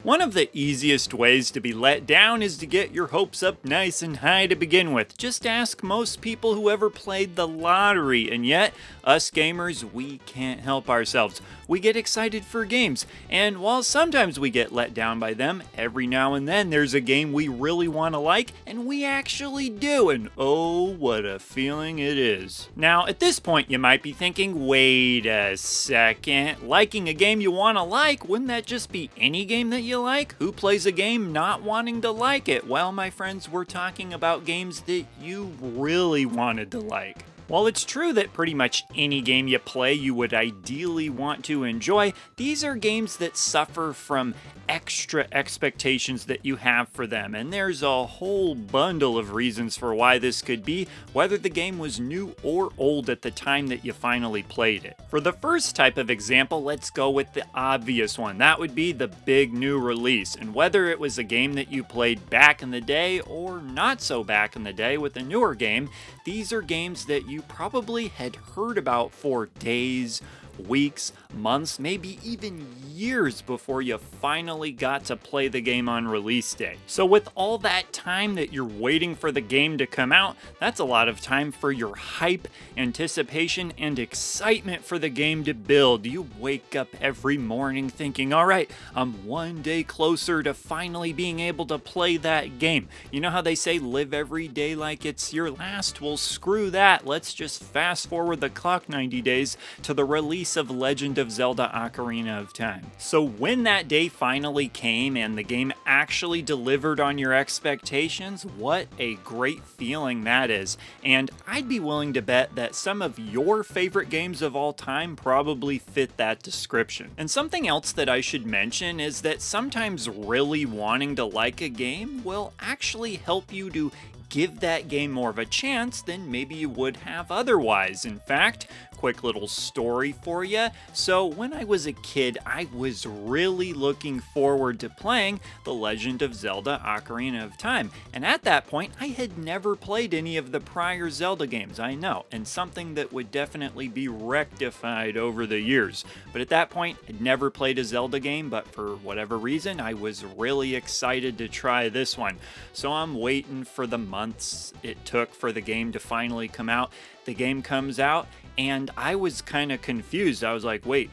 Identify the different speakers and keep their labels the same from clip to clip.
Speaker 1: One of the easiest ways to be let down is to get your hopes up nice and high to begin with. Just ask most people who ever played the lottery, and yet, us gamers, we can't help ourselves. We get excited for games, and while sometimes we get let down by them, every now and then there's a game we really want to like, and we actually do, and oh, what a feeling it is. Now, at this point, you might be thinking, wait a second, liking a game you want to like, wouldn't that just be any game that you like? Who plays a game not wanting to like it? Well, my friends, we're talking about games that you really wanted to like. While it's true that pretty much any game you play you would ideally want to enjoy, these are games that suffer from extra expectations that you have for them, and there's a whole bundle of reasons for why this could be, whether the game was new or old at the time that you finally played it. For the first type of example, let's go with the obvious one. That would be the big new release, and whether it was a game that you played back in the day or not so back in the day with a newer game, these are games that you probably had heard about for days, weeks, months, maybe even years before you finally got to play the game on release day. So with all that time that you're waiting for the game to come out, that's a lot of time for your hype, anticipation, and excitement for the game to build. You wake up every morning thinking, all right, I'm one day closer to finally being able to play that game. You know how they say live every day like it's your last? Well, screw that. Let's just fast forward the clock 90 days to the release of Legend of Zelda: Ocarina of Time. So when that day finally came and the game actually delivered on your expectations, what a great feeling that is. And I'd be willing to bet that some of your favorite games of all time probably fit that description. And something else that I should mention is that sometimes really wanting to like a game will actually help you to give that game more of a chance than maybe you would have otherwise. In fact, quick little story for you. So when I was a kid, I was really looking forward to playing The Legend of Zelda: Ocarina of Time. And at that point, I had never played any of the prior Zelda games, I know, and something that would definitely be rectified over the years. But at that point, I'd never played a Zelda game, but for whatever reason, I was really excited to try this one. So I'm waiting for the months it took for the game to finally come out. The game comes out, and I was kind of confused. I was like, wait,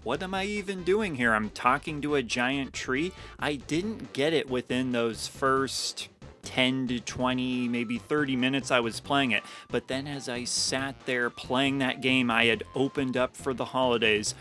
Speaker 1: what am I even doing here? I'm talking to a giant tree? I didn't get it within those first 10 to 20, maybe 30 minutes I was playing it. But then as I sat there playing that game I had opened up for the holidays,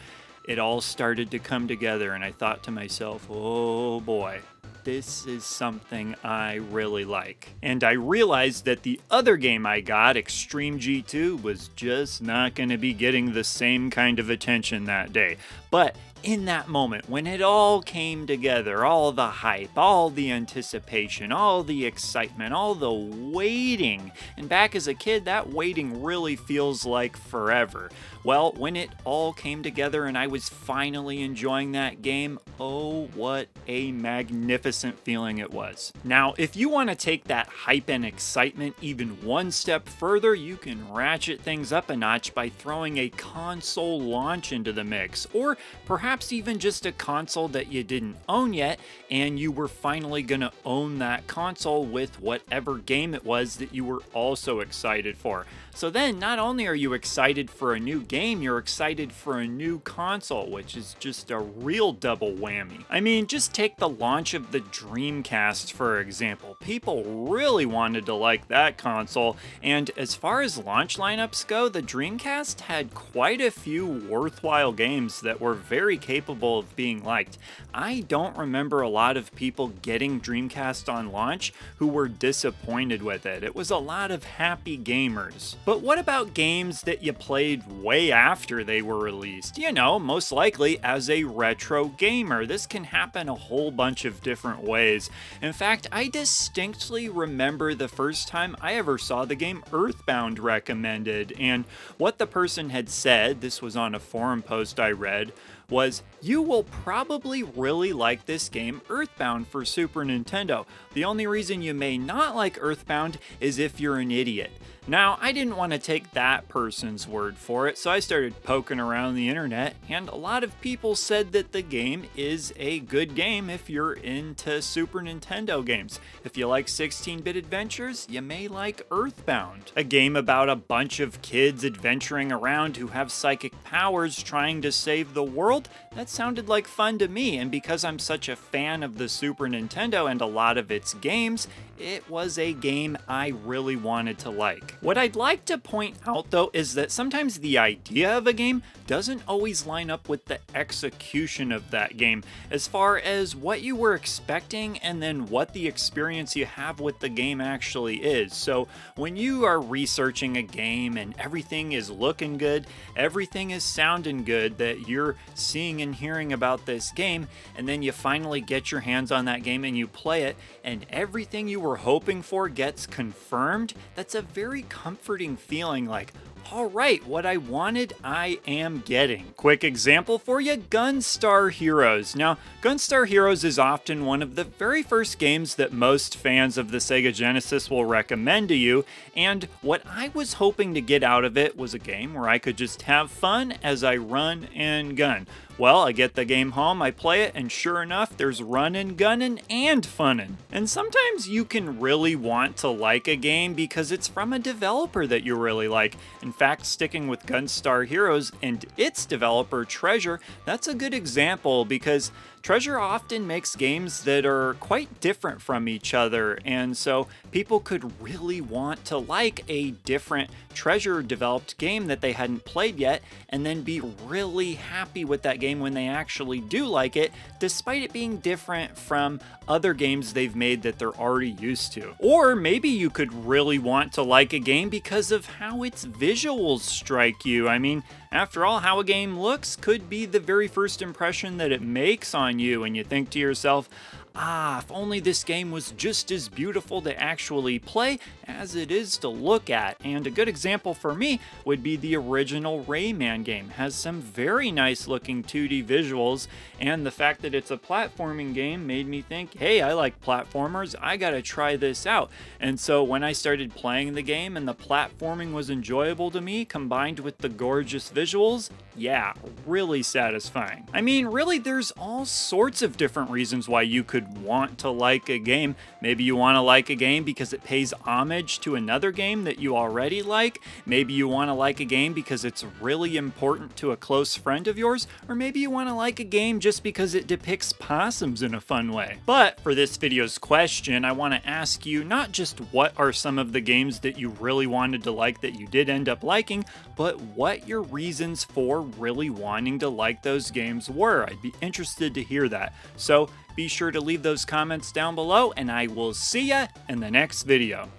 Speaker 1: it all started to come together, and I thought to myself, oh boy, this is something I really like. And I realized that the other game I got, Extreme G2, was just not going to be getting the same kind of attention that day. But in that moment, when it all came together, all the hype, all the anticipation, all the excitement, all the waiting, and back as a kid, that waiting really feels like forever. Well, when it all came together and I was finally enjoying that game, oh, what a magnificent feeling it was. Now, if you want to take that hype and excitement even one step further, you can ratchet things up a notch by throwing a console launch into the mix, or perhaps even just a console that you didn't own yet, and you were finally going to own that console with whatever game it was that you were also excited for. So then, not only are you excited for a new game, you're excited for a new console, which is just a real double whammy. I mean, just take the launch of the Dreamcast, for example. People really wanted to like that console, and as far as launch lineups go, the Dreamcast had quite a few worthwhile games that were very capable of being liked. I don't remember a lot of people getting Dreamcast on launch who were disappointed with it. It was a lot of happy gamers. But what about games that you played way after they were released? You know, most likely as a retro gamer. This can happen a whole bunch of different ways. In fact, I distinctly remember the first time I ever saw the game Earthbound recommended, and what the person had said, this was on a forum post I read, was, you will probably really like this game Earthbound for Super Nintendo. The only reason you may not like Earthbound is if you're an idiot. Now, I didn't want to take that person's word for it, so I started poking around the internet, and a lot of people said that the game is a good game if you're into Super Nintendo games. If you like 16-bit adventures, you may like Earthbound, a game about a bunch of kids adventuring around who have psychic powers trying to save the world. That sounded like fun to me, and because I'm such a fan of the Super Nintendo and a lot of its games, it was a game I really wanted to like. What I'd like to point out though is that sometimes the idea of a game doesn't always line up with the execution of that game, as far as what you were expecting and then what the experience you have with the game actually is. So when you are researching a game and everything is looking good, everything is sounding good that you're seeing and hearing about this game, and then you finally get your hands on that game and you play it, and everything you were hoping for gets confirmed, that's a very comforting feeling, like, all right, what I wanted, I am getting. Quick example for you, Gunstar Heroes. Now, Gunstar Heroes is often one of the very first games that most fans of the Sega Genesis will recommend to you, and what I was hoping to get out of it was a game where I could just have fun as I run and gun. Well, I get the game home, I play it, and sure enough, there's running, gunning, and funnin'. And sometimes you can really want to like a game because it's from a developer that you really like. In fact, sticking with Gunstar Heroes and its developer, Treasure, that's a good example because Treasure often makes games that are quite different from each other, and so people could really want to like a different Treasure developed game that they hadn't played yet, and then be really happy with that game when they actually do like it, despite it being different from other games they've made that they're already used to. Or maybe you could really want to like a game because of how its visuals strike you. I mean, after all, how a game looks could be the very first impression that it makes on you, and you think to yourself, if only this game was just as beautiful to actually play as it is to look at. And a good example for me would be the original Rayman game. It has some very nice looking 2D visuals, and the fact that it's a platforming game made me think, hey, I like platformers, I gotta try this out. And so when I started playing the game and the platforming was enjoyable to me, combined with the gorgeous visuals, yeah, really satisfying. I mean, really, there's all sorts of different reasons why you could want to like a game. Maybe you want to like a game because it pays homage to another game that you already like. Maybe you want to like a game because it's really important to a close friend of yours. Or maybe you want to like a game just because it depicts possums in a fun way. But for this video's question, I want to ask you not just what are some of the games that you really wanted to like that you did end up liking, but what your reasons for really wanting to like those games were. I'd be interested to hear that. So be sure to leave those comments down below, and I will see ya in the next video.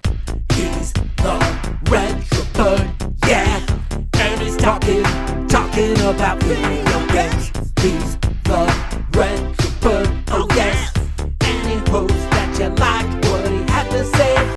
Speaker 2: He's the retro bird, yeah, and he's talking about video games. He's the retro